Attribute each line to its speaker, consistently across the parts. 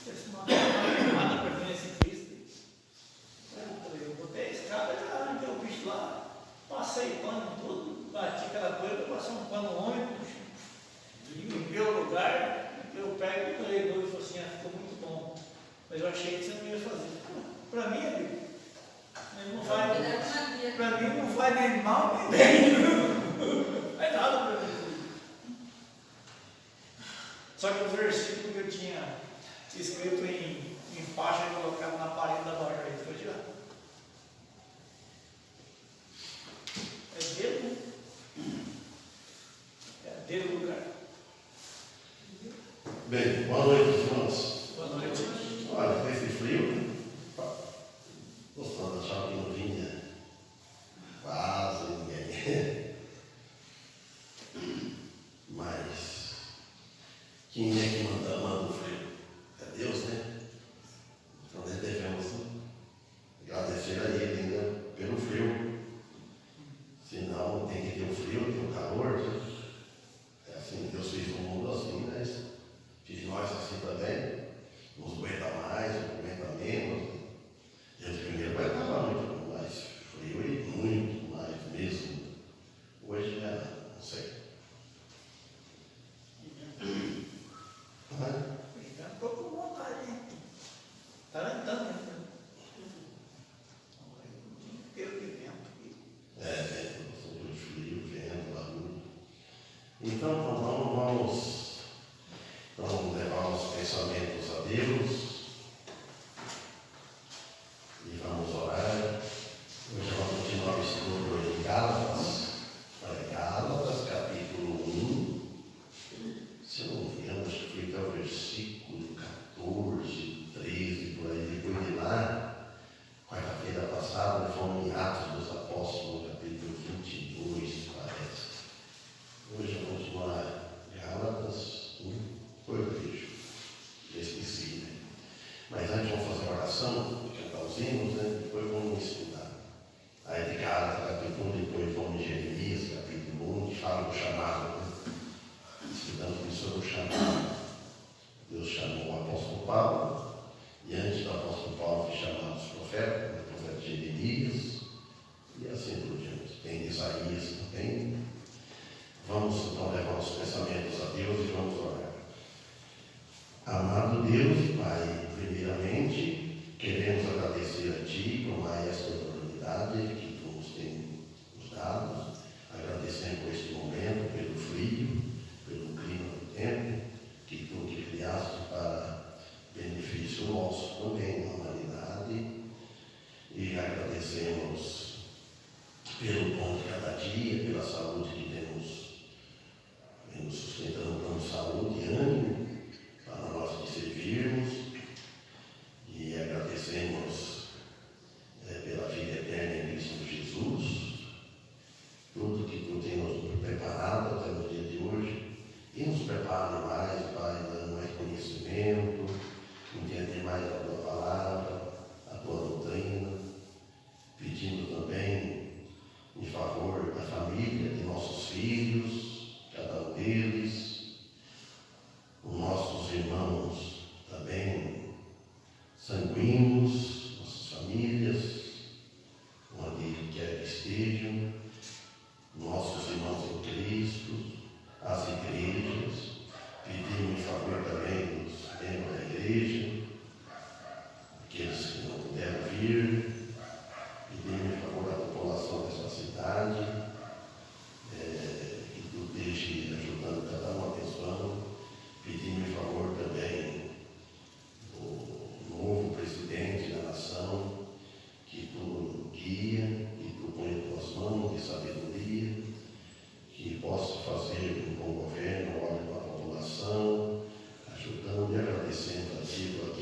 Speaker 1: Esse nada para mim esse Cristo. Eu botei a escada, já deu o bicho lá, passei pano tudo, bati aquela coisa, passei um pano úmido, limpei o lugar, eu pego e falei, e falou assim, ficou muito bom. Mas eu achei que você não ia fazer. Para mim, amigo, não vai. Para mim não vai nem mal nem bem. Não é nada para mim. Só que o versículo que eu tinha escrito em faixa e colocado na parede da loja aí, foi tirado. É dele, né? É dele o lugar.
Speaker 2: Bem, boa noite, irmãos.
Speaker 1: Boa noite.
Speaker 2: Olha, com esse frio, né? Gostando, achava que não vinha quase ninguém. Mas quem é que manda o frio? É Deus, né? Então nós devemos agradecer a Ele ainda pelo frio. Senão tem que ter o frio, tem o calor. Né? É assim, Deus fez o mundo assim, mas fiz nós assim também. Nos aguenta mais, não aguenta menos. Gente, primeiro vai acabar muito mais frio e muito mais mesmo. Hoje não sei.
Speaker 1: Estou com vontade, hein? Está andando, né? Inteiro de vento.
Speaker 2: Sobre frio, vento, barulho. Então, vamos levar os pensamentos a Deus. E vamos orar. Hoje vamos continuar o estudo em Gálatas. Olha, Gálatas, capítulo 1. Se eu não me engano, acho que foi até o versículo 14, 13, por aí. Depois de lá, quarta-feira passada, fomos em Atos dos Apóstolos, capítulo 22, parece. Hoje eu vou continuar Gálatas 1. Foi o vejo. Já esqueci, né? Mas antes vamos fazer uma oração, cantar os hinos, né? Depois vamos estudar. Aí de Gálatas, capítulo 1, depois vamos em Jeremias, capítulo 1, que fala do chamado, né? Estudando sobre o chamado. Deus chamou o apóstolo Paulo, e antes do apóstolo Paulo foi chamado os profetas, o profeta Jeremias, e assim por diante. Tem Isaías também. Vamos então levar os pensamentos a Deus e vamos orar. Amado Deus e Pai, primeiramente, queremos agradecer a Ti por mais esta oportunidade que Tu nos tem nos dado. Agradecendo por este momento, pelo frio, pelo clima do tempo, que Tu que criaste para benefício nosso também, da humanidade. E agradecemos pelo pão de cada dia, pela saúde que temos, vem nos sustentando, dando saúde e ânimo para nós te servirmos, e agradecemos pela vida eterna em Cristo Jesus, tudo que Tu tem nos preparado até o dia de hoje, e nos prepara mais, Pai, dando mais conhecimento, entender mais a Tua palavra, a Tua doutrina, pedindo também em favor da família, de nossos filhos, cada um deles, os nossos irmãos também sanguíneos, nossas famílias, onde quer que estejam, nossos irmãos em Cristo, as igrejas, pedimos em favor também dos membros da igreja, aqueles que não puderam vir, pedimos em favor da população dessa cidade, que Tu esteja ajudando cada um, abençoando. Pedimos em favor também do novo presidente da nação, que Tu guia, que Tu põe em Tuas mãos de sabedoria, que possa fazer um bom governo, olhe para a população, ajudando e agradecendo a Ti por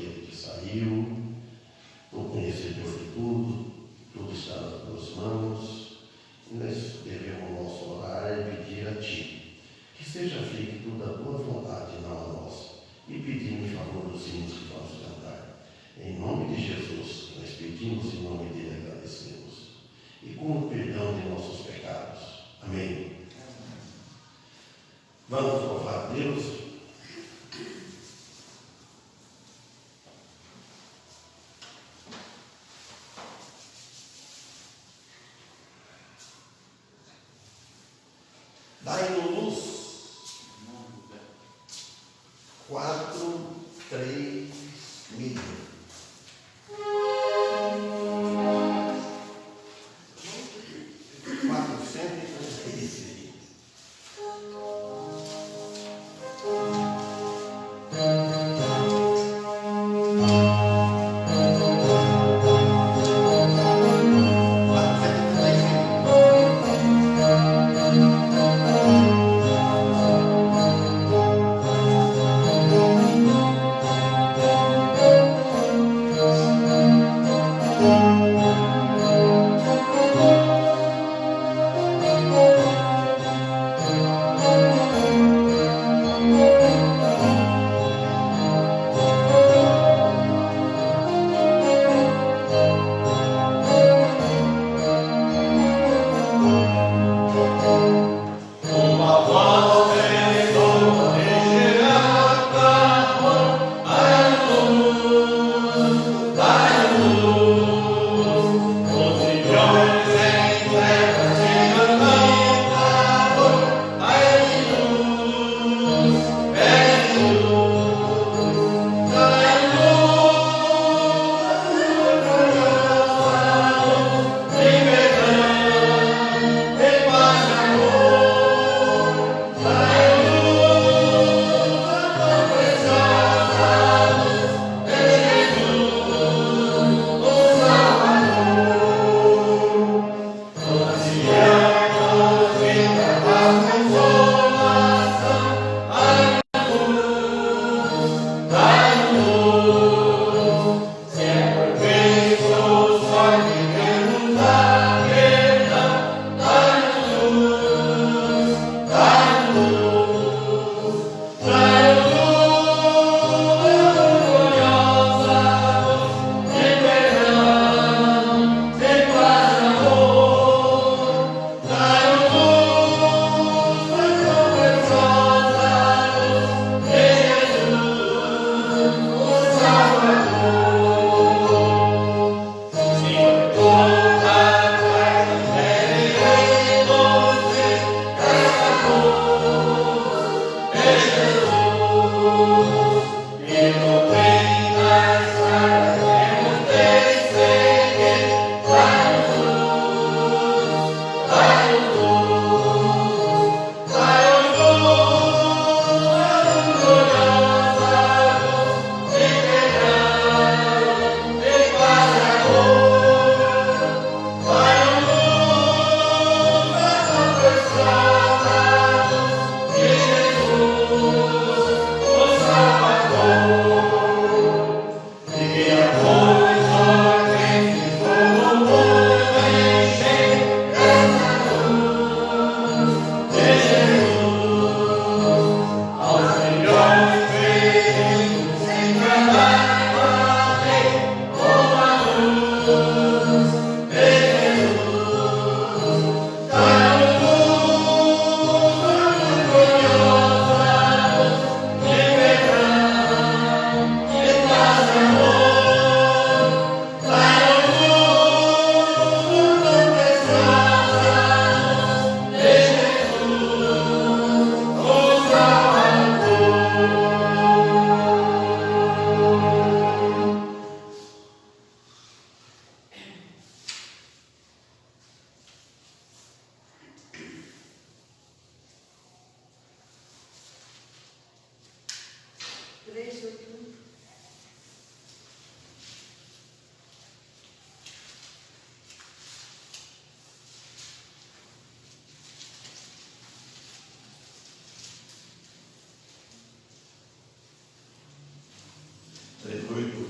Speaker 2: 18.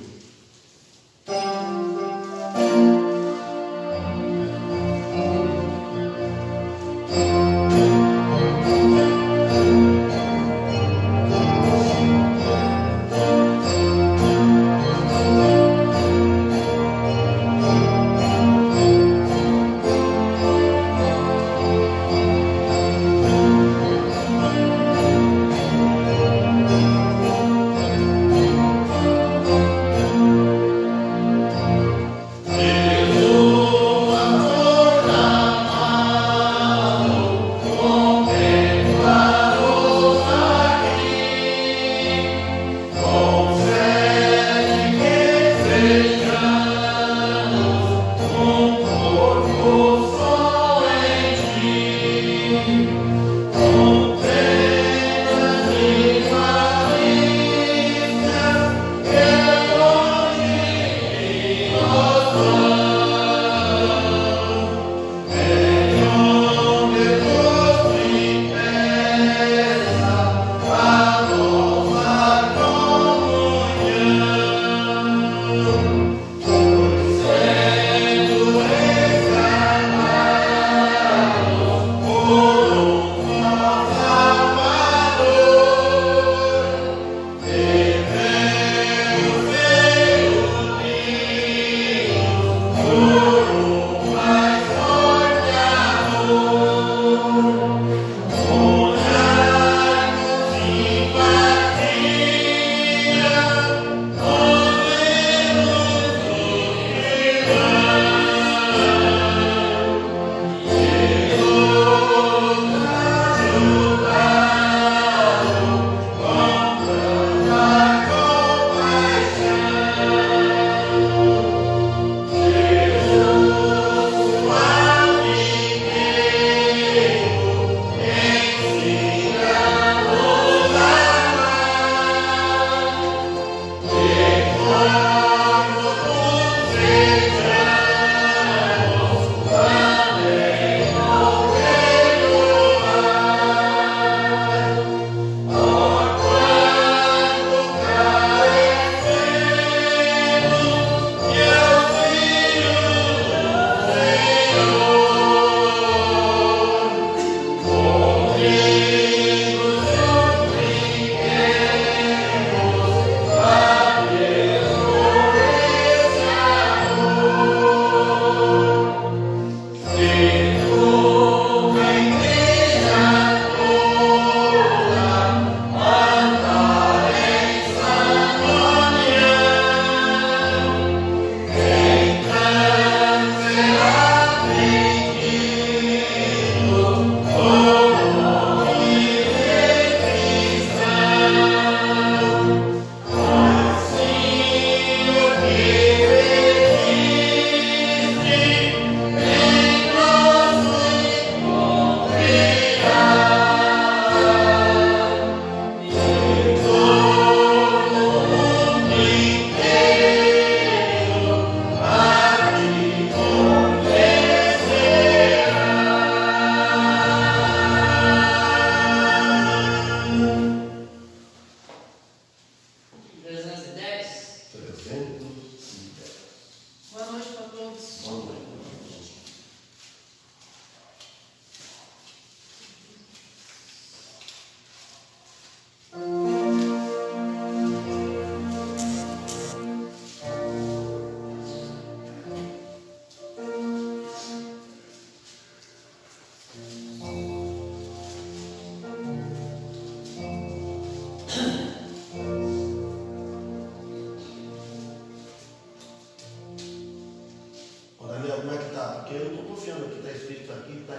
Speaker 2: Como é que está? Porque eu não estou confiando aqui, está escrito aqui, está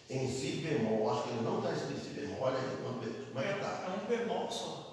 Speaker 2: em si bemol. Acho que ele não está escrito si bemol. Olha aí, como é que está?
Speaker 1: É um bemol só.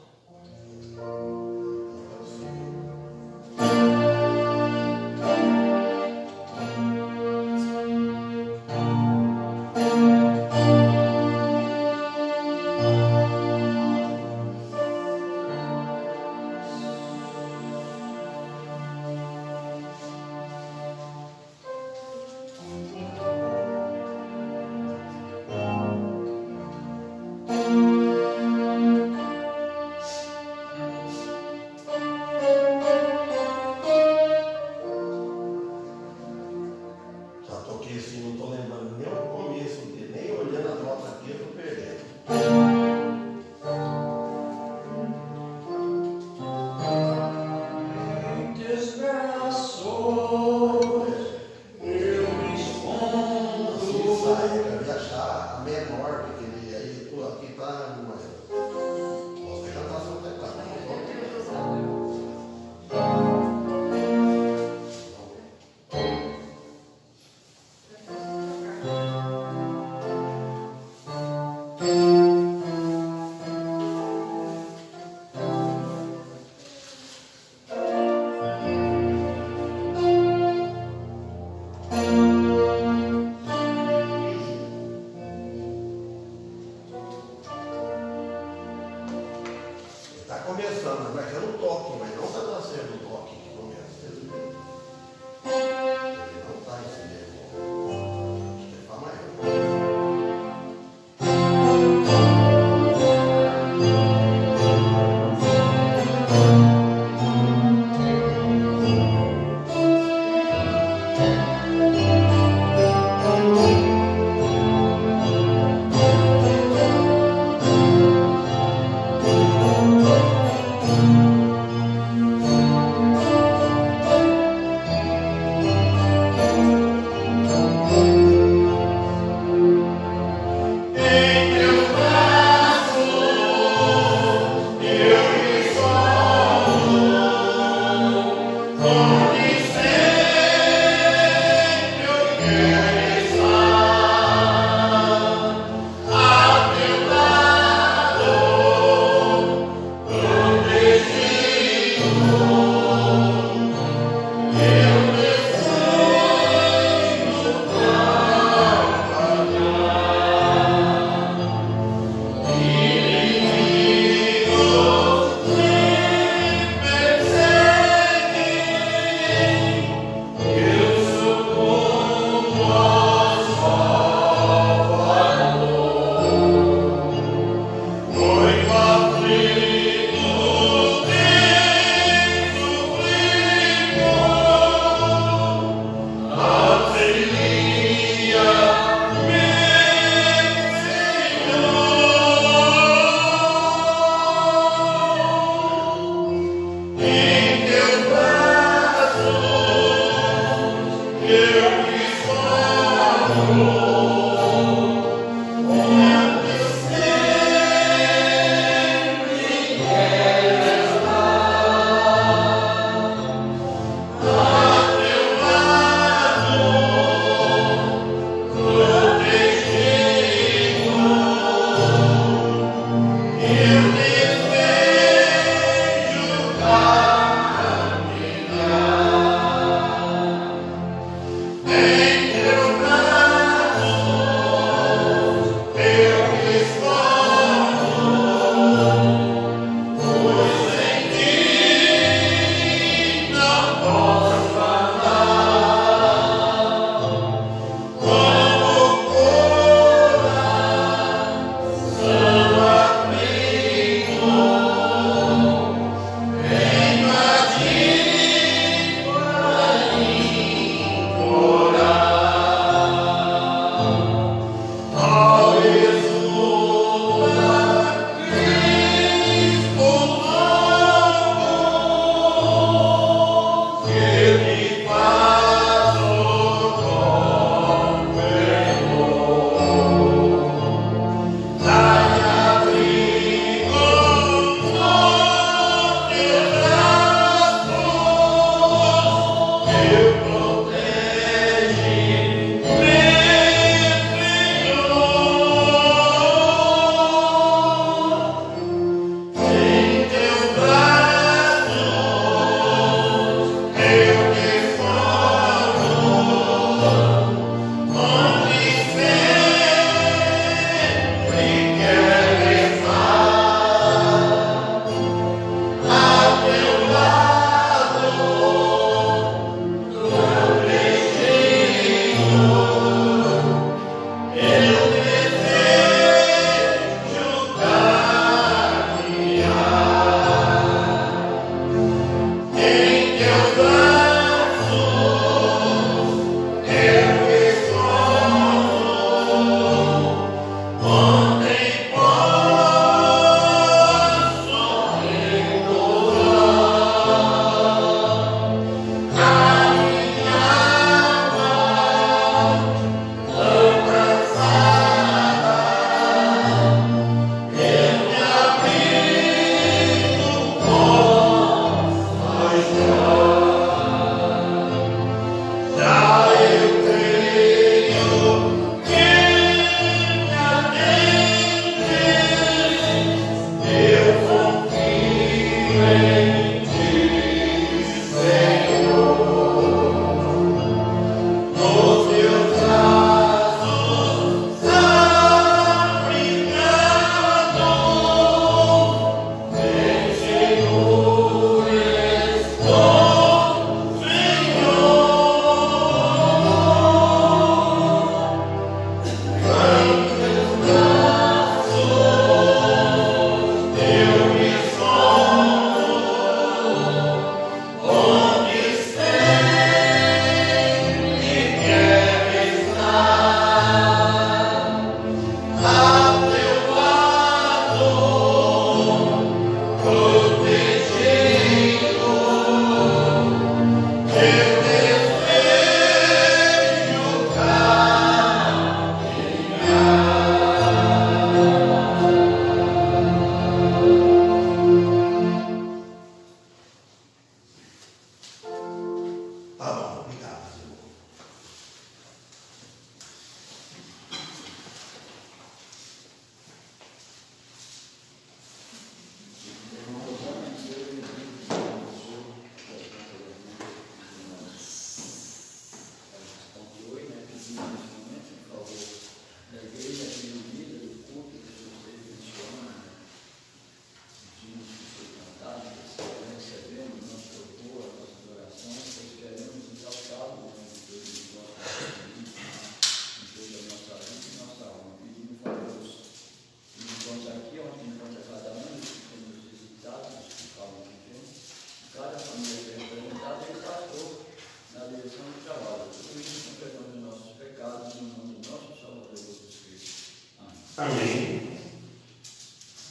Speaker 2: Amém.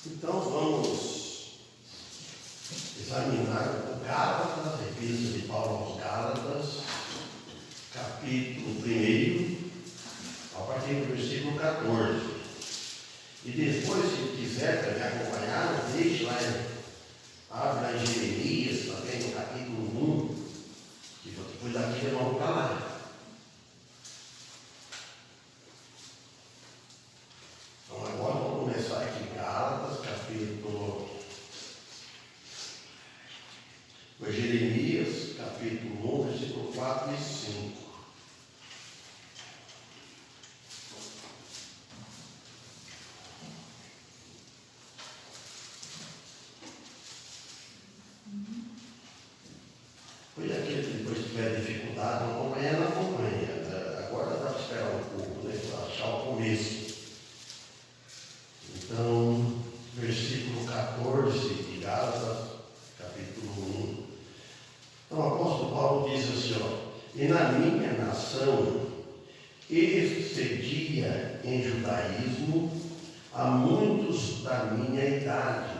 Speaker 2: Então vamos examinar o Gálatas, a Epístola de Paulo aos Gálatas, capítulo 1, a partir do versículo 14. E depois, se quiser me acompanhar, deixe lá, abre lá em Jeremias, também no capítulo 1, que depois daqui vamos para lá. Então agora vamos começar aqui em Gálatas, capítulo... Jeremias, capítulo 1, versículo 4 e 5. Pois aquele que depois tiver dificuldade, não acompanha, não acompanha. Agora dá para esperar um pouco, né, para achar o começo. Então, versículo 14 de Gálatas, capítulo 1. Então, o apóstolo Paulo diz assim, e na minha nação excedia em judaísmo a muitos da minha idade,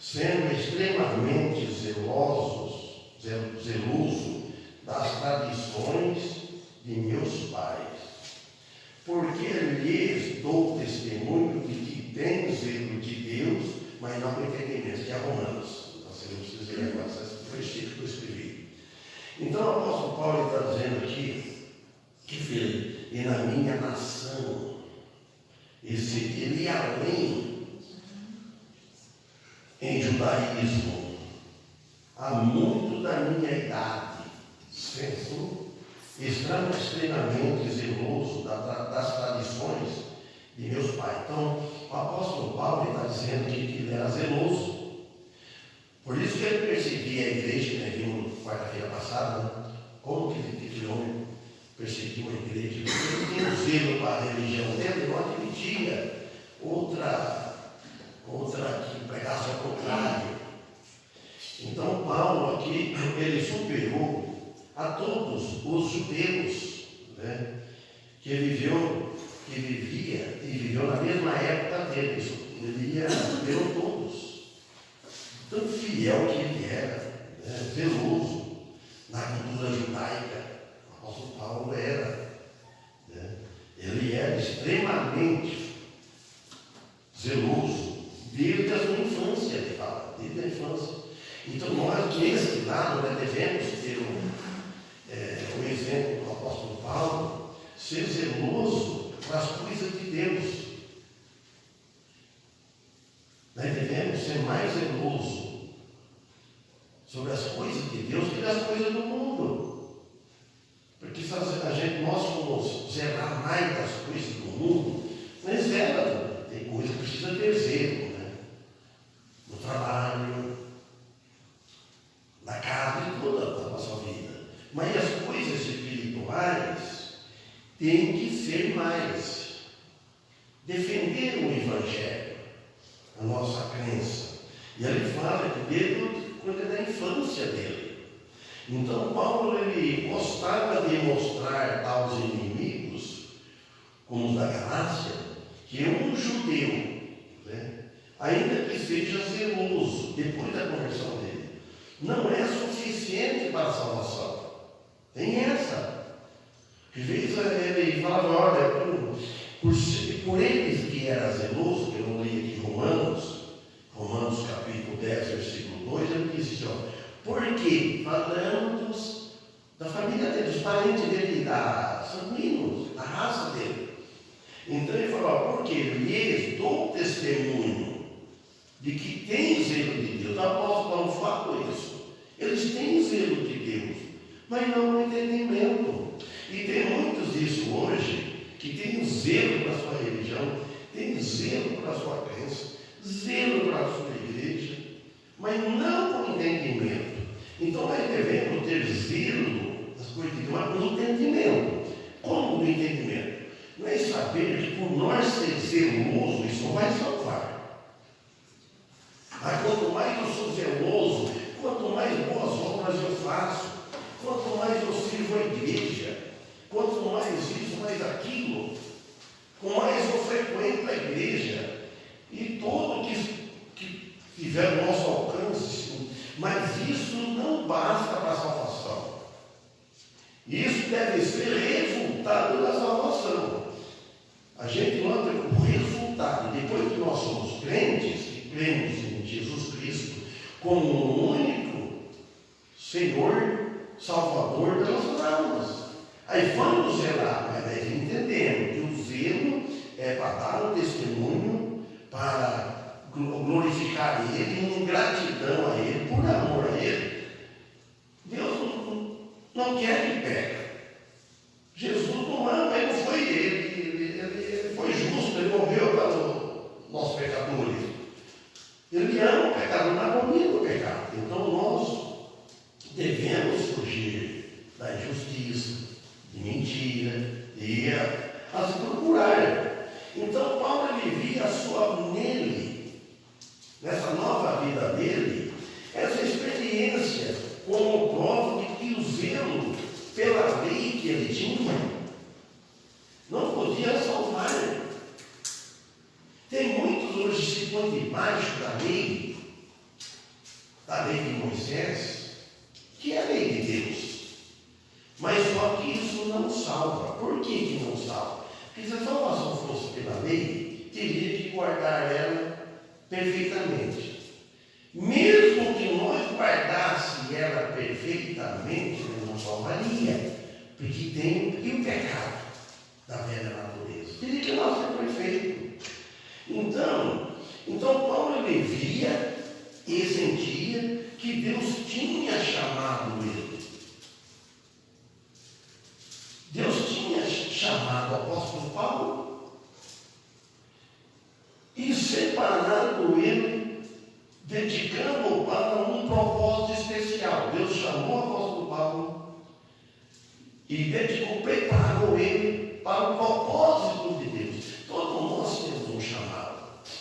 Speaker 2: sendo extremamente zeloso das tradições de meus pais, porque lhes dou testemunho de que tem zelo de Deus, mas não com entendimento, que é Romanos. Nós não precisamos ler agora esse versículo que eu escrevi. Então o apóstolo Paulo está dizendo aqui que fez, e na minha nação, ele ia além em judaísmo, há muito da minha idade, sendo extremamente zeloso das tradições de meus pais. Então, o apóstolo Paulo está dizendo que ele era zeloso. Por isso que ele perseguia a igreja, né? Vimos quarta-feira passada, né? Como que aquele homem perseguiu a igreja? Ele tinha um zelo para a religião dele, não admitia outra que pregasse ao contrário. Então, Paulo aqui, ele superou a todos os judeus, né, que viveu na mesma época deles. Ele superou todos. Tão fiel que ele era, né, zeloso na cultura judaica. O apóstolo Paulo era. Né, ele era extremamente zeloso desde a sua infância, ele fala, desde a infância. Então nós, nesse lado, devemos ter o exemplo do apóstolo Paulo, ser zeloso das coisas de Deus. Nós devemos ser mais zeloso sobre as coisas de Deus que das coisas do mundo. Porque se nós formos zelar mais das coisas do mundo, não é zelo, tem coisa que precisa ter zelo, né? No trabalho, na casa e toda a nossa vida. Mas as coisas espirituais têm que ser mais. Defender o Evangelho, a nossa crença. E ele fala que desde quando é da infância dele. Então Paulo ele gostava de mostrar aos inimigos, como os da Galácia, que um judeu, né, ainda que seja zeloso depois da conversão dele, não é suficiente para a salvação. Tem essa. Às vezes ele falava, olha, por eles que era zeloso, que eu não li aqui Romanos capítulo 10, versículo 2, ele diz assim, porque falando da família dele, dos parentes dele, da sanguíneos, da raça dele. Então ele falou, porque lhes dou testemunho de que tem zelo de Deus. O apóstolo Paulo falou isso. Eles têm zelo de Deus, mas não no entendimento. E tem muitos disso hoje, que têm zelo para a sua religião, têm zelo para a sua crença, zelo para a sua igreja, mas não com entendimento. Então nós devemos ter zelo das coisas de Deus, mas com entendimento. Como no entendimento? Não é saber que por nós ser zeloso, isso não vai salvar. Mas quanto mais eu sou zeloso, quanto mais boas obras eu faço, quanto mais eu sirvo a igreja, quanto mais isso, mais aquilo, com mais eu frequento a igreja, e todo que tiver o nosso alcance, Mas isso não basta para a salvação. Isso deve ser resultado da salvação. A gente nota o resultado. Depois que nós somos crentes, que cremos em Jesus Cristo como o único Senhor, Salvador das nossas almas. Aí vamos zelar, mas aí entendemos que o zelo é para dar um testemunho, para glorificar Ele, em gratidão a Ele, por amor a Ele. Deus não quer que peque. Jesus não ama, Ele não foi ele foi justo, Ele morreu para os nossos pecadores. Ele ama o pecado, não abomina o pecado. Então nós devemos fugir da injustiça, de mentira, e a se procurar. Então Paulo ele via nele, nessa nova vida dele, essa experiência como prova de que o zelo pela lei que ele tinha não podia salvar. Tem muitos hoje que se põem debaixo da lei de Moisés, que é a lei de Deus. Mas só que isso não salva. Por que não salva? Porque se a salvação fosse pela lei, teria que guardar ela perfeitamente. Mesmo que nós guardássemos ela perfeitamente, ela não salvaria. Porque tem o pecado da velha natureza. Teria que nós ser perfeito. Então Paulo ele via e sentia que Deus tinha chamado ele. Deus tinha chamado o apóstolo Paulo e separado ele, dedicando-o para um propósito especial. Deus chamou o apóstolo Paulo e preparou ele para o propósito de Deus. Todos nós temos um chamado.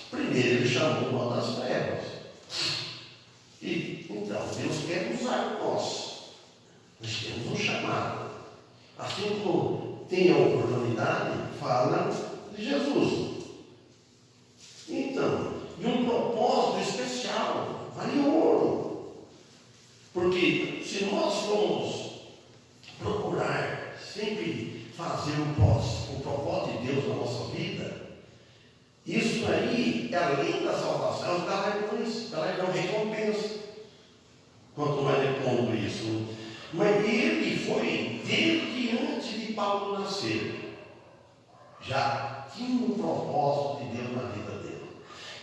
Speaker 2: Primeiro ele chamou nós das trevas. E então Deus quer usar nós. Nós temos um chamado. Assim como tem a oportunidade, fala de Jesus. Então, e um propósito especial, vale ouro. Porque se nós formos procurar sempre fazer o propósito de Deus na nossa vida, isso aí, além da salvação, ela é uma recompensa. Quanto mais depondo isso. Mas ele foi, desde antes de Paulo nascer, já tinha um propósito de Deus na vida dele.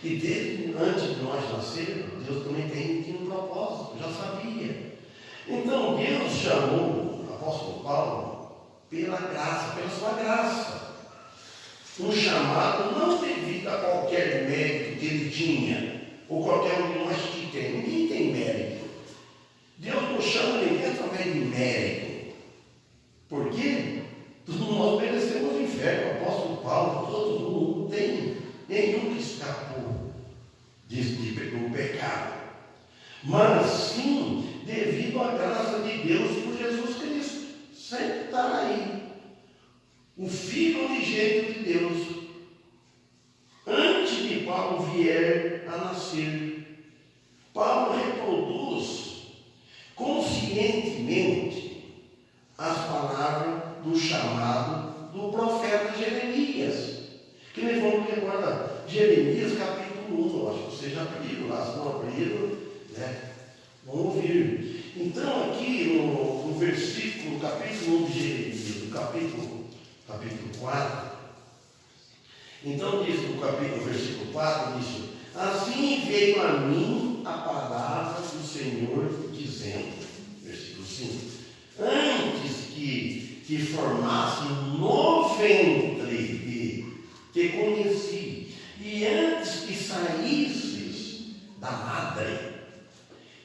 Speaker 2: E desde antes de nós nascermos, Deus também tinha um propósito, já sabia. Então Deus chamou o apóstolo Paulo pela graça, pela sua graça. Um chamado não devido a qualquer mérito que ele tinha, ou qualquer um de nós que tem. Ninguém tem mérito. Deus não chama ninguém através de mérito. Por quê? Todos nós merecemos o inferno. O apóstolo Paulo, todo mundo, não tem nenhum que escapou do pecado. Mas sim, devido à graça de Deus por Jesus Cristo. Sempre está aí. O Filho unigênito de Deus, antes de Paulo vier a nascer, Paulo reproduz conscientemente as palavras do chamado do profeta Jeremias. Que nós vamos recordar, Jeremias capítulo 1, acho que vocês já abriram lá, se não abriram, né? Vamos ouvir. Então aqui no versículo, capítulo 1 de Jeremias, no capítulo 4, então diz no versículo 4, diz: assim veio a mim a palavra do Senhor, dizendo, versículo 5, antes que te formasse no ventre, te conheci, e antes que saísses da madre,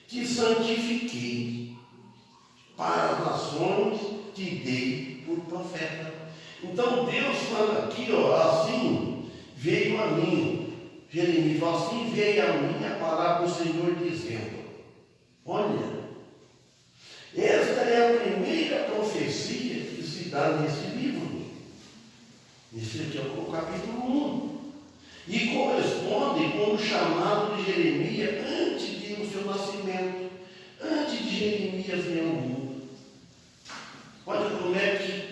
Speaker 2: te santifiquei, para as nações te dei por profeta. Então Deus fala aqui, assim veio a mim, Jeremias, assim veio a mim a palavra do Senhor dizendo. Olha, esta é a primeira profecia que se dá nesse livro. Esse aqui é o capítulo 1. E corresponde com o chamado de Jeremias antes do seu nascimento. Antes de Jeremias vir ao mundo. Olha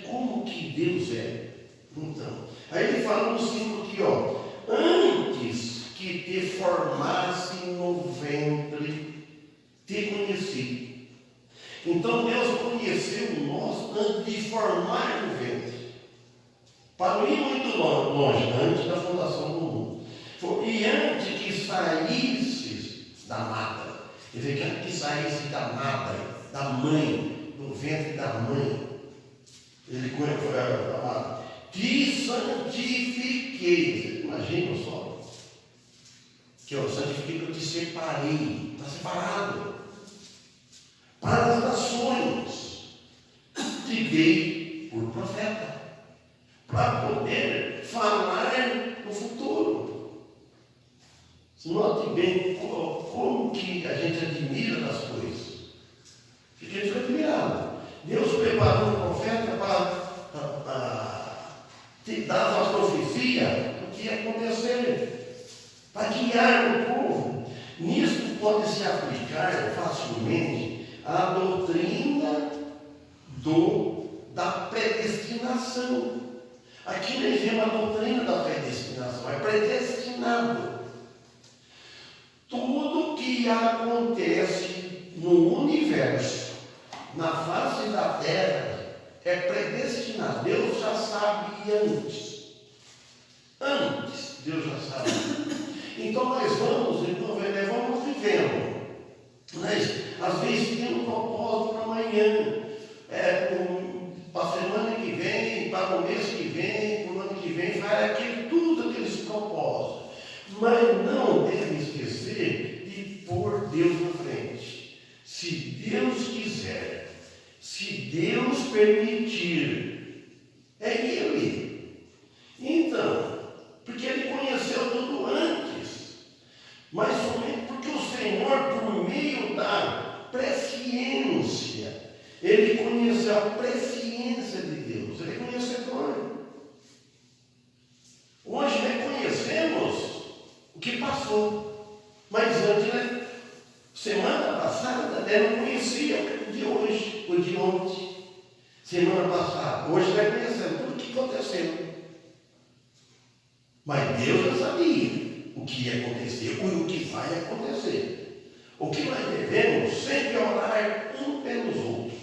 Speaker 2: como que Deus é. Então, aí ele fala no 5 aqui, ó. Antes que te formasse no ventre, te conheci. Então Deus conheceu nós antes de formar no ventre. Para não ir muito longe, antes da fundação do mundo. E antes que saísses da madre, quer dizer, que antes que saísse da madre, da mãe, do ventre da mãe, ele conheceu a madre. Te santifiquei. Imagina só. Que eu santifiquei, que eu te separei. Está separado. Para as nações. Te dei por profeta. Para poder falar no futuro. Note bem como que a gente admira das coisas. Fiquei admirado. Deus preparou um profeta para te dar uma profecia do que ia acontecer, para guiar o povo. Nisso pode se aplicar facilmente a doutrina da predestinação. Aqui nós vemos a doutrina da predestinação, é predestinado. Tudo que acontece no universo, na face da terra, é predestinado. Deus já sabe antes. Antes, Deus já sabe. Então nós vamos vivendo. Mas, às vezes tem um propósito para amanhã, para a semana que vem, para o mês que vem, para o ano que vem, vai tudo aqueles propósitos. Mas não deve esquecer de pôr Deus na frente. Se Deus quiser, se Deus permitir, é Ele. Então, porque Ele conheceu tudo antes, mas somente porque o Senhor, por meio da presciência, Ele conheceu a presciência de Deus, Ele é conhecedor. Hoje reconhecemos o que passou, mas antes, semana passada, não conhecia o de hoje, o de ontem, semana passada. Hoje vai conhecendo tudo o que aconteceu. Mas Deus já sabia o que ia acontecer, o que vai acontecer. O que nós devemos sempre orar um pelos outros.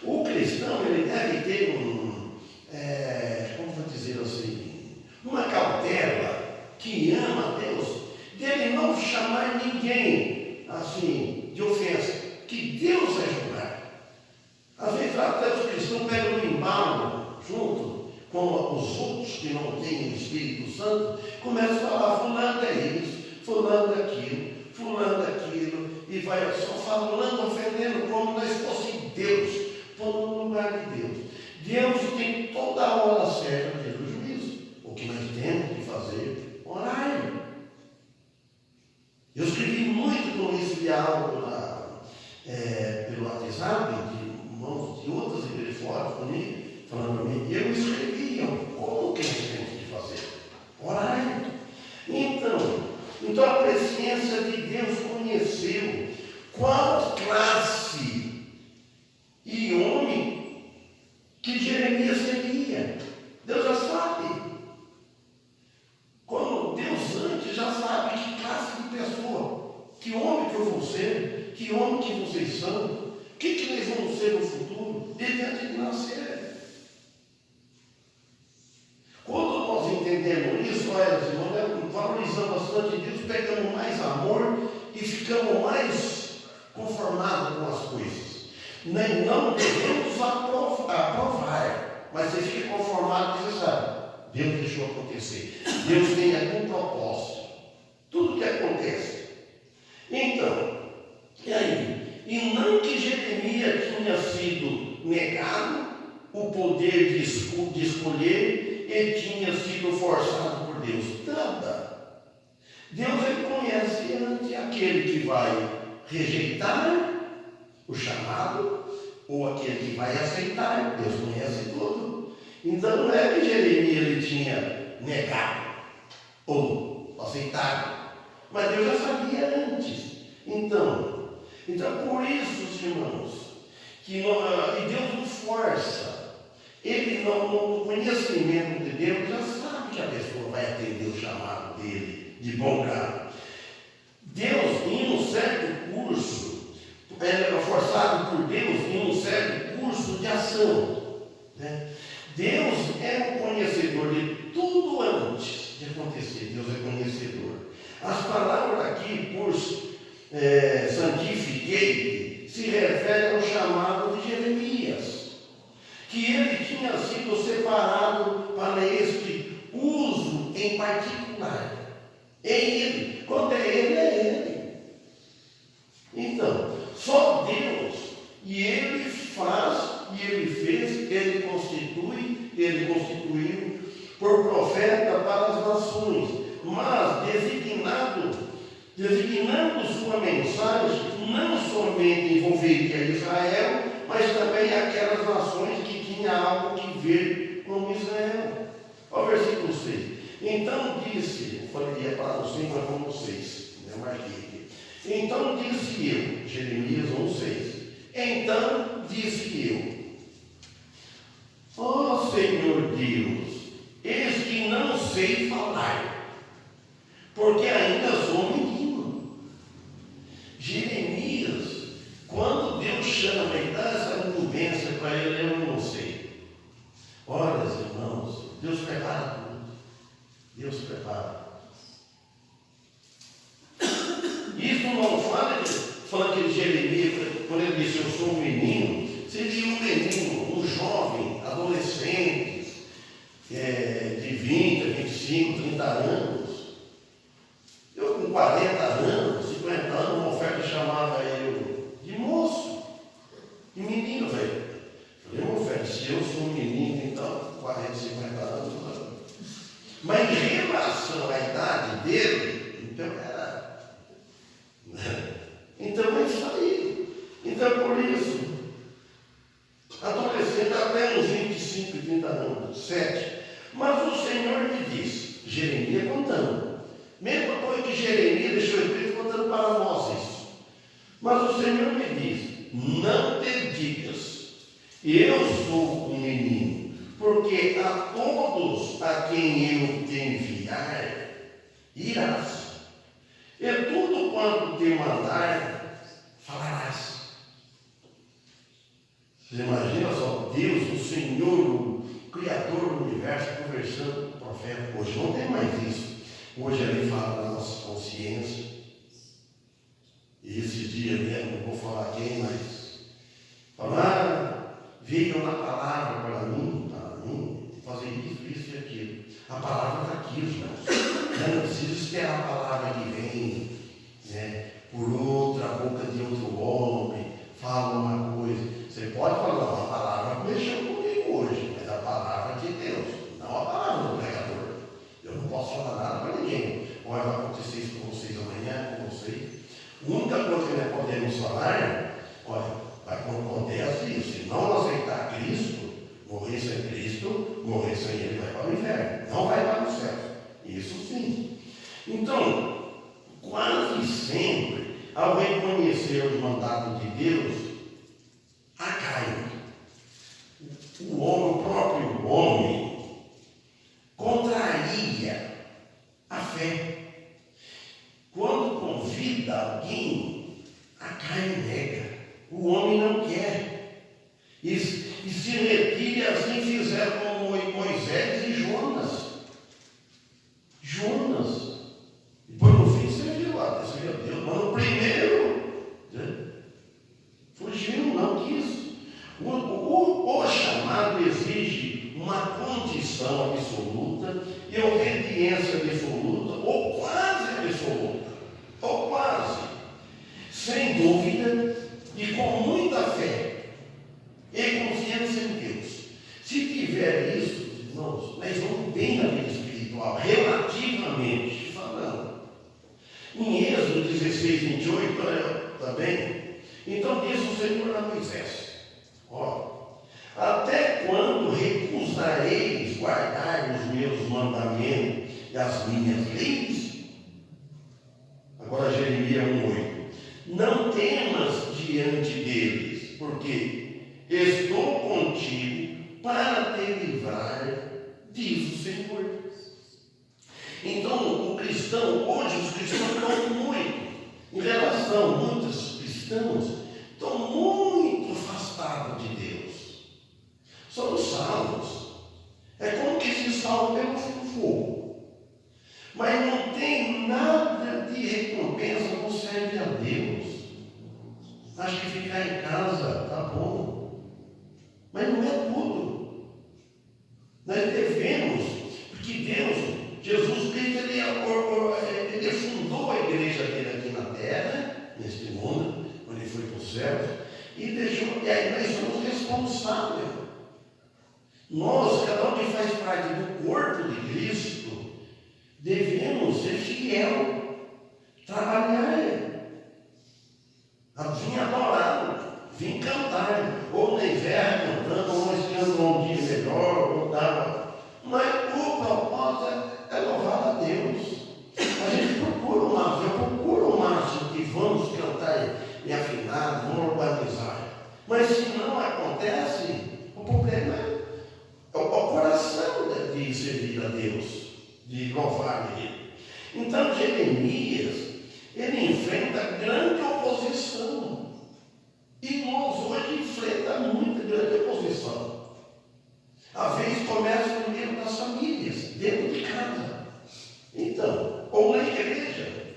Speaker 2: O cristão, ele deve ter como vou dizer assim, uma cautela que ama a Deus, dele não chamar ninguém assim de ofensa, que Deus vai julgar. Às vezes até os cristãos pegam no embalo junto com os outros que não têm o Espírito Santo, começam a falar, fulano é isso, fulano é aquilo, e vai só falando, ofendendo, como nós fosse Deus, pondo no lugar de Deus. Deus tem toda a hora certa de o juízo. O que nós temos que fazer? Orar. Eu escrevi muito com esse diálogo pelo WhatsApp, de irmãos de outras igrejas fora, falando para mim, e eu escrevi, como que a gente tem que fazer? Orar. Então a presciência de Deus conheceu qual classe e homem que Jeremias seria. Deus já sabe. Como Deus antes já sabe que classe de pessoa, que homem que eu vou ser, que homem que vocês são, o que nós vamos ser no futuro, desde antes de nascer. Quando nós entendemos isso, valorizamos bastante Deus, pegamos mais amor e ficamos mais conformados com as coisas. Não devemos aprovar, mas você fica conformado e você sabe, Deus deixou acontecer. Deus tem algum propósito. Tudo que acontece. Então, e aí? E não que Jeremias tinha sido negado o poder de escolher, ele tinha sido forçado por Deus. Nada. Deus ele conhece ante aquele que vai rejeitar o chamado ou aquele que vai aceitar. Deus conhece tudo. Então não é que Jeremias ele tinha negado ou aceitado, mas Deus já sabia antes. Então, Então, por isso, irmãos, que Deus nos força. Ele, no conhecimento de Deus, já sabe que a pessoa vai atender o chamado dele de bom grado. Deus, em um certo curso, forçado por Deus, em um certo curso de ação, né? Deus é o conhecedor de tudo antes de acontecer. Deus é conhecedor. As palavras aqui, por santifiquei, se refere ao chamado de Jeremias, que ele tinha sido separado para este uso em particular. É ele. Quando é ele. Então, só Deus, e ele faz, e ele fez, ele constituiu por profeta para as nações, mas designando sua mensagem, não somente envolveria Israel, mas também aquelas nações que tinham algo que ver com Israel. Olha o versículo 6. Então disse, eu falei para vocês, mas com vocês, marquei aqui. Então disse eu, Jeremias 1,6. Então disse eu, ó Senhor Deus, eis que não sei falar, porque ainda sou menino. Jeremias, quando Deus chama e dá essa incumbência para ele, eu não sei. Olha, irmãos, Deus prepara tudo. Deus prepara. Isso não fala que Jeremias, quando ele disse eu sou um menino, seria um menino, um jovem, adolescente, de 20, 25, 30 anos. Eu com 40 anos, 50 anos, uma oferta chamava eu de moço, de menino, velho. Falei, uma oferta, se eu sou um menino, então 40, 50 anos. Mas em relação à idade dele, então era. Então é isso aí. Então por isso, adolescente até uns 25, 30 anos, 7. Mas o Senhor me disse, Jeremias contando, mesma coisa que Jeremias deixou escrito contando para nós isso. Mas o Senhor me disse, não te digas, eu sou um menino, porque a todos a quem eu te enviar, irás. E tudo quanto te mandar, falarás. Você imagina só, Deus, o Senhor, o Criador do universo, conversando com o profeta. Hoje não tem mais isso. Hoje ele fala da nossa consciência. E esses dias mesmo, não vou falar quem, mas falar, veio na palavra para mim, fazer isso e aquilo. A palavra está aqui, irmãos. Eu não preciso esperar a palavra que vem, né, por outra boca de outro homem, fala uma coisa. Você pode falar, uma palavra mexeu comigo hoje, mas a palavra de Deus, não a palavra do pregador. Eu não posso falar nada para ninguém. Olha, vai acontecer isso com vocês amanhã, com vocês. A única coisa que nós podemos falar, olha, vai acontecer isso. Se não aceitar Cristo, morrer sem Cristo, morrer sem Ele, vai para o inferno. Não vai para o céu. Isso sim. Então, quase sempre, ao reconhecer os mandatos de Deus, a carne, o próprio homem, contraria a fé. Quando convida alguém, a carne nega. O homem não quer. E se retire, assim fizeram com Moisés e Jonas. Depois no fim serviu lá, serviu a Deus, mas no primeiro, né, fugiu, não quis. O chamado exige uma condição absoluta e obediência absoluta, ou quase absoluta, ou quase, sem dúvida e com muita fé e confiança em Deus. Se tiver isso, irmãos, nós vamos bem na vida espiritual, relativamente falando. Em Êxodo 16, 28, também, então diz o Senhor a Moisés, até quando recusareis guardar os meus mandamentos e as minhas leis? Agora Jeremias 1,8. Não temas porque estou contigo para te livrar, diz o Senhor. Então, o cristão, hoje os cristãos estão muito, em relação a muitos cristãos, estão muito afastados de Deus. Somos salvos. É como que se salva pelo fogo. Mas não tem nada de recompensa, não serve a Deus. Acho que ficar em casa está bom. Mas não é tudo. Nós devemos, porque Deus, Jesus Cristo, ele fundou a igreja dele aqui na terra, neste mundo, quando ele foi para os céus, e deixou, e aí nós somos responsáveis. Nós, cada um que faz parte do corpo de Cristo, devemos ser fiel, trabalhar, vir adorar, vir cantar, ou na inverno cantando, ou nós cantamos um dia melhor, ou dava. Mas o propósito é louvar a Deus. A gente procura o máximo, eu procuro o máximo que vamos cantar e afinar, vamos organizar. Mas se não acontece, o problema é o coração de servir a Deus, de louvar Ele. Então Jeremias, ele enfrenta grande oposição. E nós hoje enfrentamos muita grande oposição. A vez começa no meio das famílias, dentro de casa. Então, ou na igreja.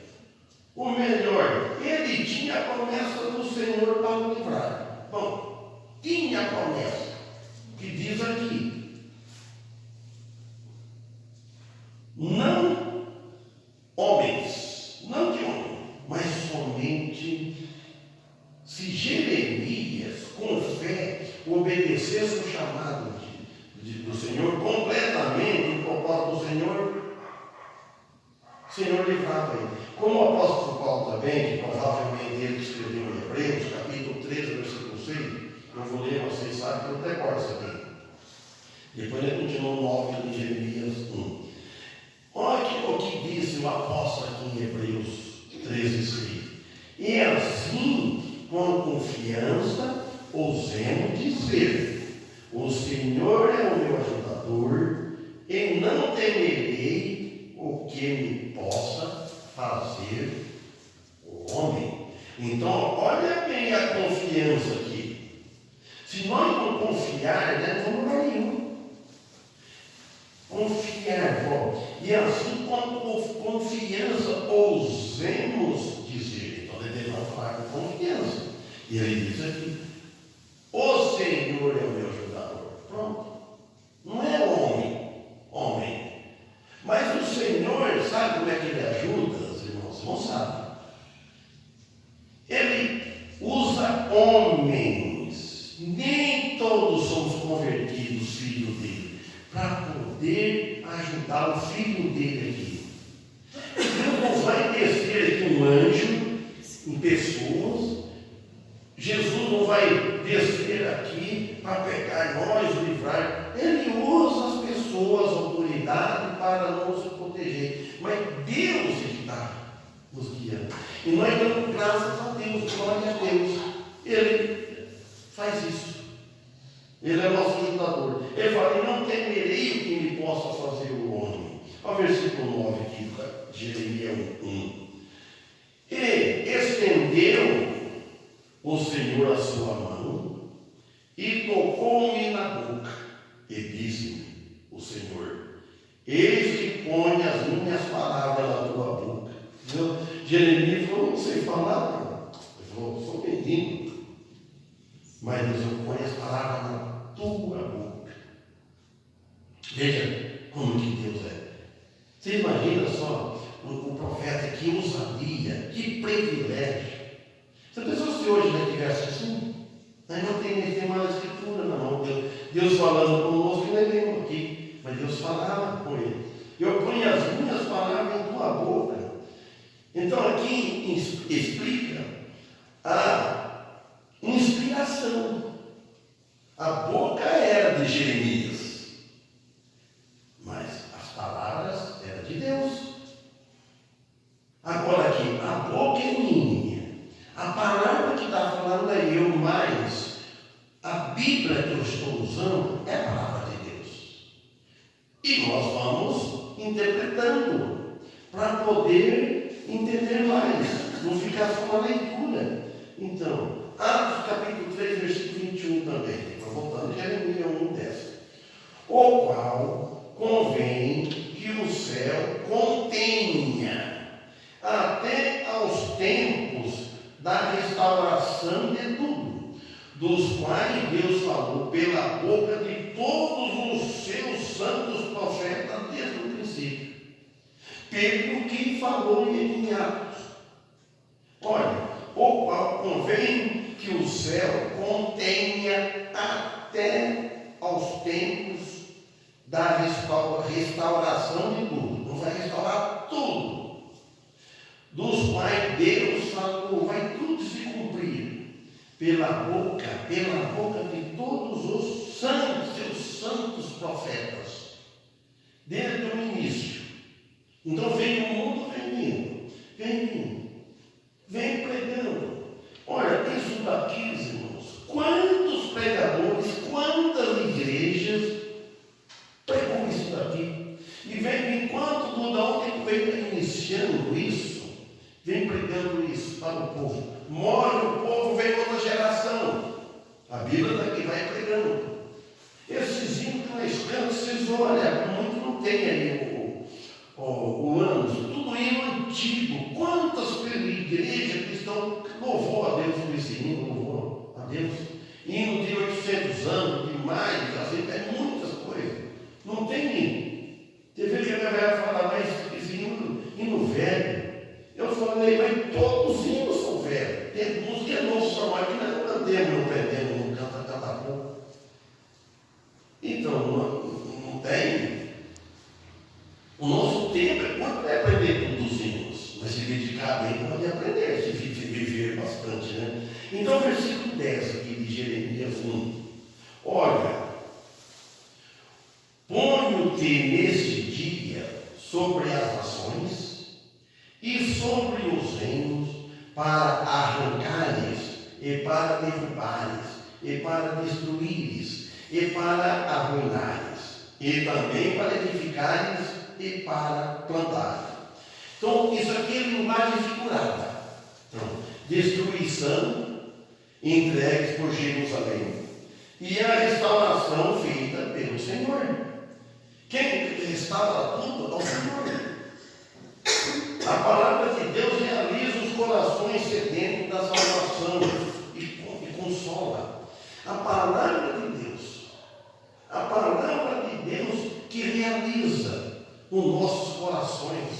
Speaker 2: O melhor, ele tinha a promessa do Senhor para o livrar. Bom, tinha a promessa, que diz aqui. Não homens, não de homem, mas somente se Jeremias, com fé, obedecesse o chamado do Senhor completamente, o propósito do Senhor, o Senhor livrava ele. Como o apóstolo Paulo também, que provavelmente ele escreveu em Hebreus, capítulo 13, versículo 6, eu vou ler, vocês sabem que eu decoro isso aqui. Depois ele continuou 9 em Jeremias 1. Olha o que diz o apóstolo aqui em Hebreus 13, 6. E assim, com confiança, ousemos dizer: o Senhor é o meu ajudador, e não temerei o que me possa fazer o homem. Então, olha bem a confiança aqui. Se nós não confiar, não vamos lugar nenhum. Confiar, bom. E assim, com confiança, ousemos dizer. Então, devemos falar com confiança. E ele diz aqui: o Senhor é o meu ajudador. Pronto. Não é homem. Mas o Senhor, sabe como é que ele ajuda? Os irmãos não sabem. Ele usa homens. Nem todos somos convertidos, filhos dele, para poder ajudar o filho dele aqui. Deus não vai descer aqui um anjo em pessoas. Jesus não vai descer aqui para pegar nós, livrar. Ele usa as pessoas, a autoridade, para nos proteger. Mas Deus é que está nos guiando. E nós damos graças a Deus, glória a Deus. Ele faz isso. Ele é nosso ajudador. Ele fala: e não temerei o que me possa fazer o homem. Olha o versículo 9 aqui, de Jeremias 1. E estendeu o Senhor a sua mão e tocou-me na boca. E disse-me o Senhor: eis que põe as minhas palavras na tua boca. Jeremias falou: não sei falar, não. Ele falou: sou menino. Mas Deus, eu ponho as palavras na tua boca. Veja como que Deus é. Você imagina só o profeta, que ousadia, que privilégio. Você pensou se hoje não tivesse assim? Nós não tem mais escritura na mão. Deus falando conosco, que nós lemos aqui. Mas Deus falava com ele. Eu ponho as minhas palavras em tua boca. Então aqui explica a inspiração. A boca era de Jeremias, mas as palavras eram de Deus. Agora aqui, a boca é minha. A palavra que está falando é eu, mas Bíblia que eu estou usando é a palavra de Deus. E nós vamos interpretando para poder entender mais, não ficar só na leitura. Então, Atos capítulo 3, versículo 21 também. Estou voltando, Jeremias 1:10. O qual convém que o céu contenha até aos tempos da restauração de tudo, dos quais Deus falou pela boca de todos os seus santos profetas desde o princípio, pelo que falou em Atos. Olha, o qual convém que o céu contenha até aos tempos da restauração de tudo. Não vai restaurar tudo, dos quais Deus falou, vai tudo se cumprir pela boca de todos os santos, seus santos profetas, desde o início. Então vem o mundo, vem pregando. Olha, isso daqui, irmãos, quantos pregadores, quantas igrejas pregou isso daqui? E vem, enquanto toda onde vem iniciando isso, vem pregando isso para o povo. Morre o povo, vem outra geração. A Bíblia daqui vai pregando. Esses hinos que nós cantamos, vocês olham, muito não tem aí o anos, tudo hino antigo. Quantas igrejas que estão louvou a Deus com esse hino, louvou a Deus. Hino de 800 anos, de mais, assim, é muitas coisas. Não tem hino. Teve que a minha velha falar, mas esse hino velho. Eu falei, mas todos os hinos são velhos. Tem uns que é novo, só mais que nós não cantemos, não aprendemos, não canta pouco. Então, não tem. O nosso tempo é quanto é aprender todos os hinos, mas se dedicar bem pode aprender, se viver bastante, né? Então, versículo 10 aqui de Jeremias 1. Olha, ponho-te neste dia sobre as nações e sobre os reinos, para arrancares e para derrubares e para destruíres e para arruinares e também para edificares e para plantares. Então, isso aqui é linguagem figurada. Então, destruição entregues por Jerusalém e a restauração feita pelo Senhor. Quem restaura tudo é o Senhor. A palavra de Deus realiza os corações sedentos da salvação e consola. A palavra de Deus que realiza nos nossos corações,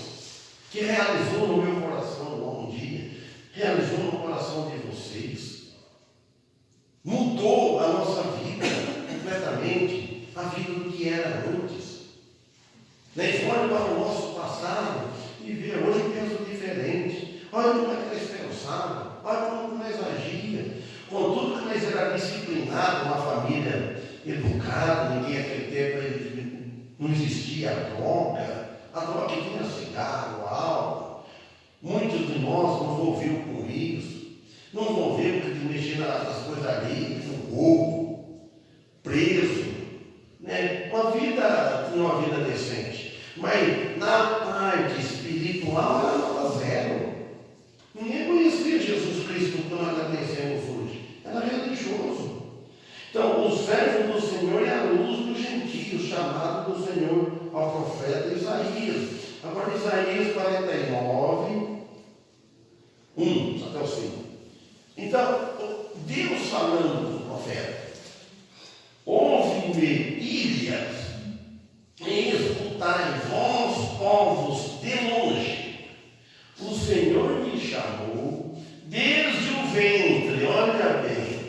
Speaker 2: que realizou no meu coração um dia, realizou no coração de vocês, mudou a nossa vida completamente, a vida do que era antes. Nós olhamos para o nosso passado e vê, hoje eu penso diferente. Olha como é que nós pensávamos, olha como nós agíamos, com tudo que nós era disciplinado, uma família educada, ninguém naquele tempo não existia a droga que tinha cigarro, álcool. Muitos de nós não envolviam com isso, não envolviam com mexer nas coisas ali, com roubo, preso, né? Uma vida decente. Mas na parte espiritual era nota zero. Ninguém conhecia Jesus Cristo como nós conhecemos hoje. Era religioso. Então, o servo do Senhor é a luz dos gentios, chamado do Senhor ao profeta Isaías. Agora, Isaías 49, 1 até o 5. Então, Deus falando do profeta: ouve-me, ilhas, e escutai, vós, povos de longe. O Senhor me chamou desde o ventre, olha bem,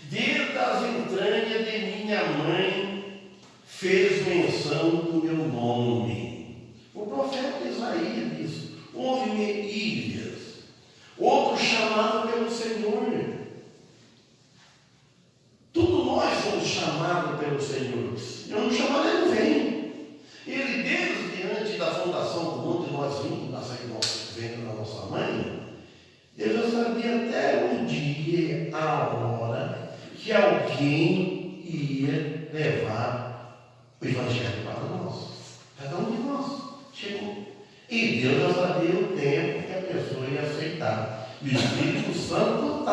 Speaker 2: desde as entranhas de minha mãe, fez menção do meu nome. O profeta Isaías diz: ouve-me, ilhas. Outro chamado pelo Senhor. Tudo nós somos chamados pelo Senhor. E o chamado ele vem. Ele, desde antes da fundação do mundo, nós vimos vendo da nossa mãe, Deus já sabia até o dia, a hora que alguém ia levar o Evangelho para nós. Cada um de nós chegou. E Deus já sabia o tempo que a pessoa ia aceitar. E o Espírito Santo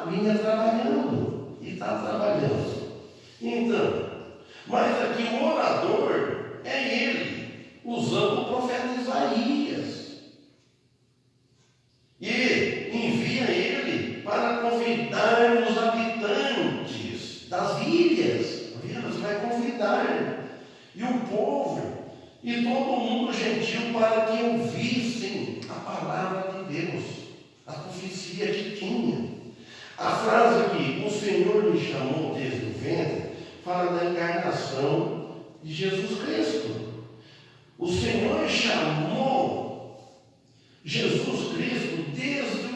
Speaker 2: vinha trabalhando. E está trabalhando. Então, mas aqui o orador é ele, usando o profeta Isaías. E envia ele para convidar os habitantes das ilhas. Você vai convidar. E o povo e todo mundo gentil para que ouvissem a palavra de Deus, a profecia que tinha. A frase que o Senhor me chamou desde o ventre fala da encarnação de Jesus Cristo. O Senhor chamou Jesus Cristo desde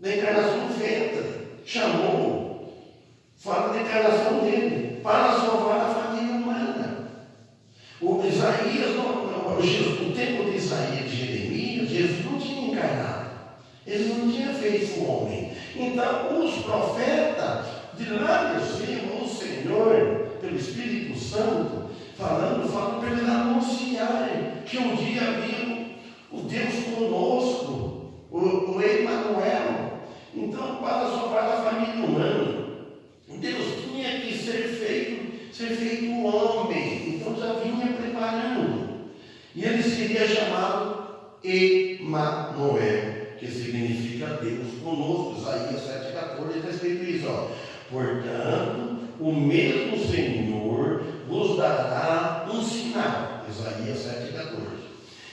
Speaker 2: a encarnação do ventre. Chamou, fala da encarnação dele, para salvar a família humana. O Isaías, o tempo de Isaías e de Jeremias, Jesus não tinha encarnado. Ele não tinha feito o homem. Então, os profetas, de lá de cima, o Senhor, pelo Espírito Santo, falando para eles anunciarem que um dia havia o Deus conosco, o Emanuel. Então, para salvar a família humana, Deus tinha que ser feito homem. Então já vinha preparando. E ele seria chamado Emanuel, que significa Deus conosco. Isaías 7,14 está escrito isso, ó. Portanto, o mesmo Senhor vos dará um sinal. Isaías 7,14.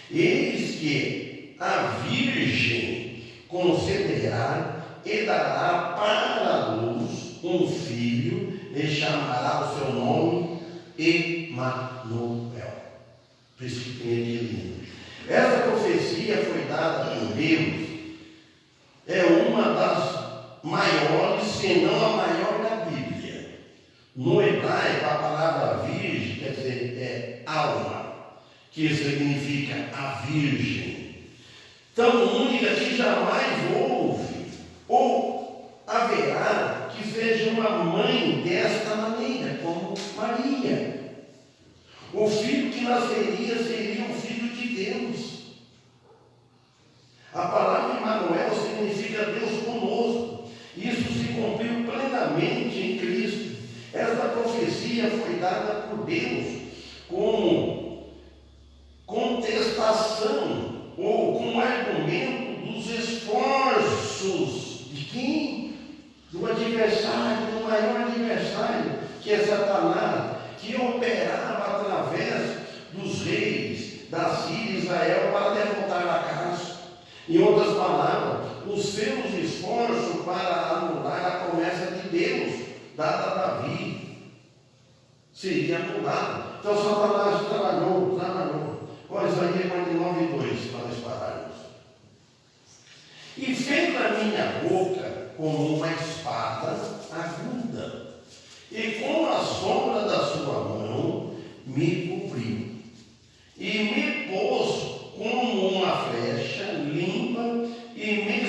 Speaker 2: Eis que a Virgem concederá e dará para a luz um filho, e chamará o seu nome Emanuel. Por isso que tem aqui lindo. Essa profecia foi dada por Deus, é uma das maiores, se não a maior da Bíblia. No hebraico, a palavra virgem quer dizer alma, que significa a virgem. Tão única que jamais houve ou haverá que seja uma mãe desta maneira, como Maria. O filho que nasceria seria um filho de Deus. A palavra Emanuel significa Deus conosco. Isso se cumpriu plenamente em Cristo. Esta profecia foi dada por Deus como contestação ou como argumento dos esforços de quem? Do adversário, do maior adversário, que é Satanás, que operava através dos reis da Síria e Israel para derrotar a casa. Em outras palavras, os seus esforços para anular a promessa de Deus dada a Davi seria anulado. Então Satanás trabalhou. Olha Isaías 49:2 para nós pararmos. E fez a minha boca como uma espada aguda, e com a sombra da sua mão me cobriu, e me pôs como uma flecha limpa, e me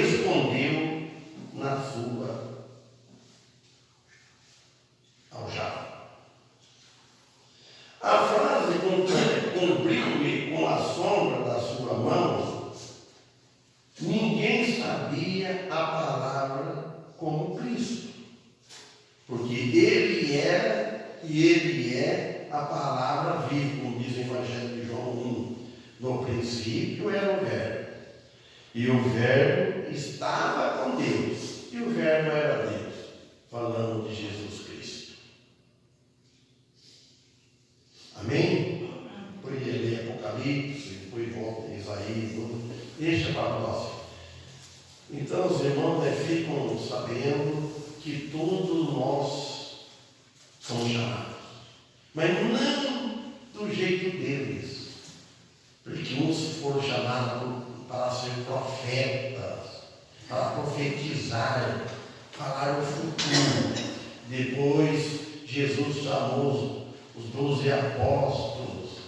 Speaker 2: escondeu na sua aljava. A frase cobriu-me com a sombra da sua mão, ninguém sabia a palavra como Cristo, porque ele era e ele é a palavra viva, como diz o Evangelho de João 1. No princípio era o Verbo, e o Verbo estava com Deus, e o Verbo era Deus, falando de Jesus Cristo. Amém? Depois ele lê Apocalipse, depois volta em Isaías, deixa para a próxima. Então os irmãos ficam sabendo que todos nós somos chamados, mas não do jeito deles, porque uns foram chamados para ser profetas, para profetizar, falar o futuro. Depois Jesus chamou os 12 apóstolos,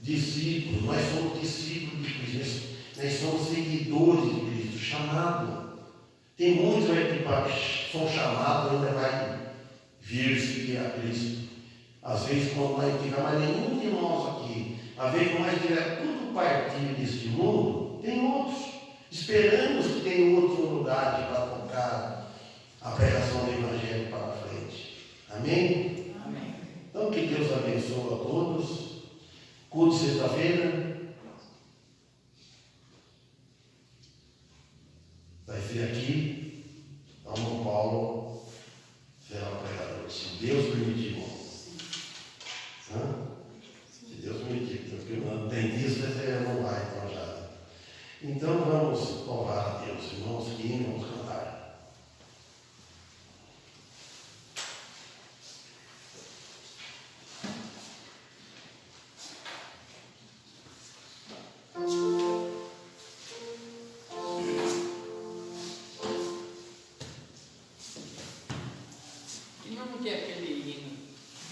Speaker 2: discípulos. Nós somos discípulos de Cristo, nós somos seguidores de Cristo, chamados. Tem muitos aí que são chamados, ainda vai vir-se a Cristo. Às vezes, quando não tiver mais nenhum de nós aqui, a vez que nós tiver tudo partido deste mundo, tem outros. Esperamos que tenha outro lugar para tocar a pregação do Evangelho para frente. Amém?
Speaker 1: Amém.
Speaker 2: Então, que Deus abençoe a todos. Culto sexta-feira. Vai ser aqui. Então, Paulo será o pregador. Se Deus permitir, irmão. Se Deus permitir, porque não tem vista, não vai, então já. Então vamos louvar a Deus, irmãos, e vamos cantar.
Speaker 1: E vamos ter aquele hino.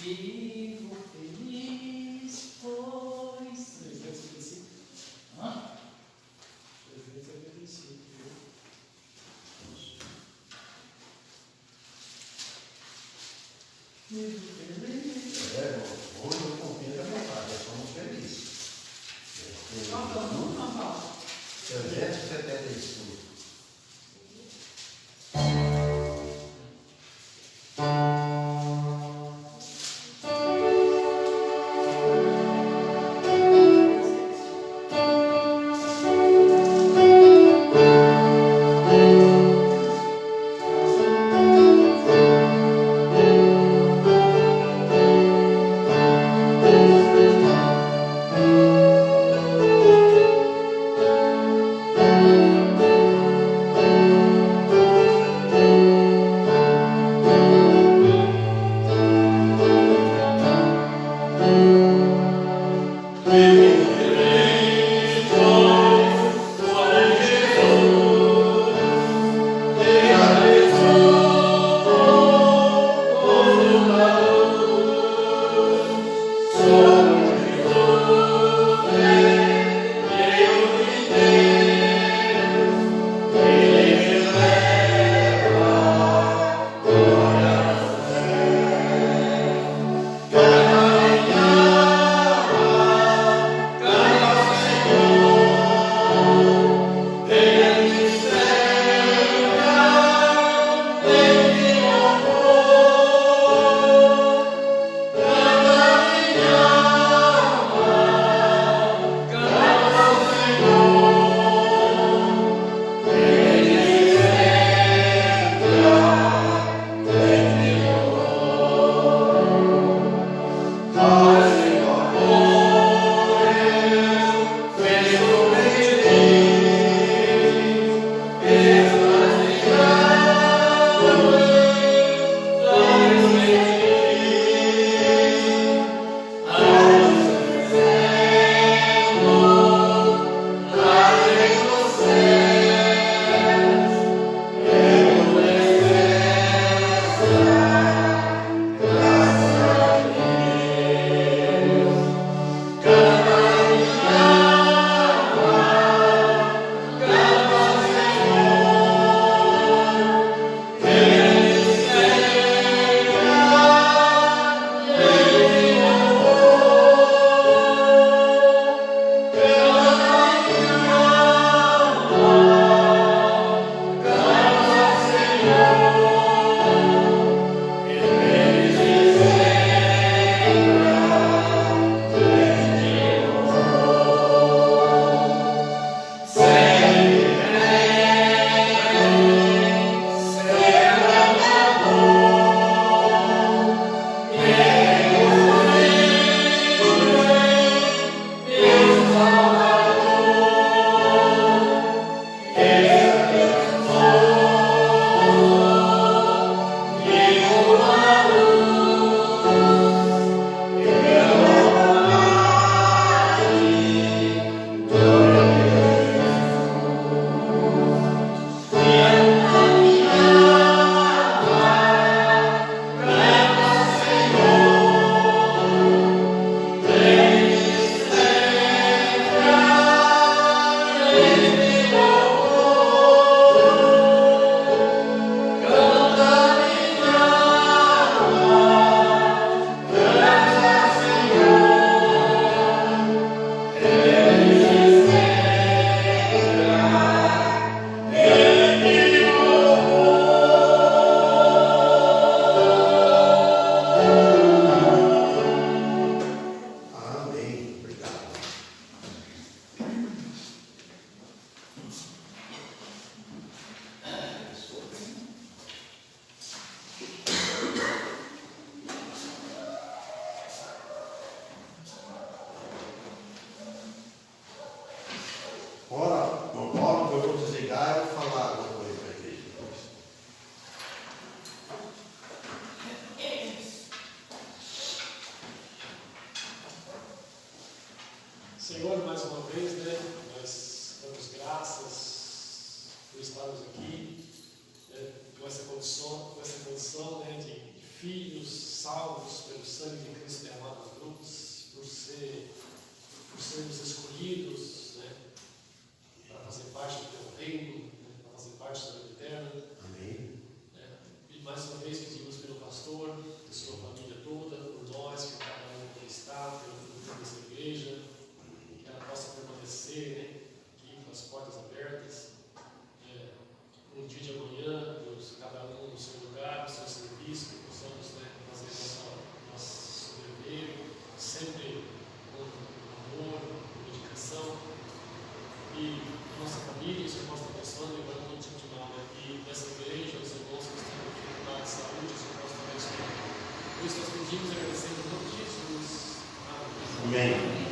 Speaker 1: Vivo feliz, pois. Hã?
Speaker 2: Hoje eu confio a vontade, somos felizes.
Speaker 1: Qual que é o número, Paulo?
Speaker 2: 375.
Speaker 3: Thank Senhor, mais uma vez, né, nós damos graças por estarmos aqui, né, com essa condição né, de filhos salvos pelo sangue de Cristo derramado na cruz, por sermos escolhidos, né, para fazer parte do teu reino, né, para fazer parte da vida eterna.
Speaker 2: Amém.
Speaker 3: E mais uma vez pedimos pelo pastor, pela sua família toda, por nós, por cada um que está, pelo futuro dessa igreja, que ela possa permanecer, né, aqui com as portas abertas. No dia de amanhã, cada um no seu lugar, no seu serviço, que possamos fazer nosso dever, sempre com amor, com dedicação. E a nossa família, o Senhor possa estar abençoando e levando todo tipo de mal. E nessa igreja, os irmãos que estão em dificuldade de saúde, o Senhor possa estar abençoando. Por isso nós pedimos e agradecemos em nome de Jesus. Amém.
Speaker 2: Amém.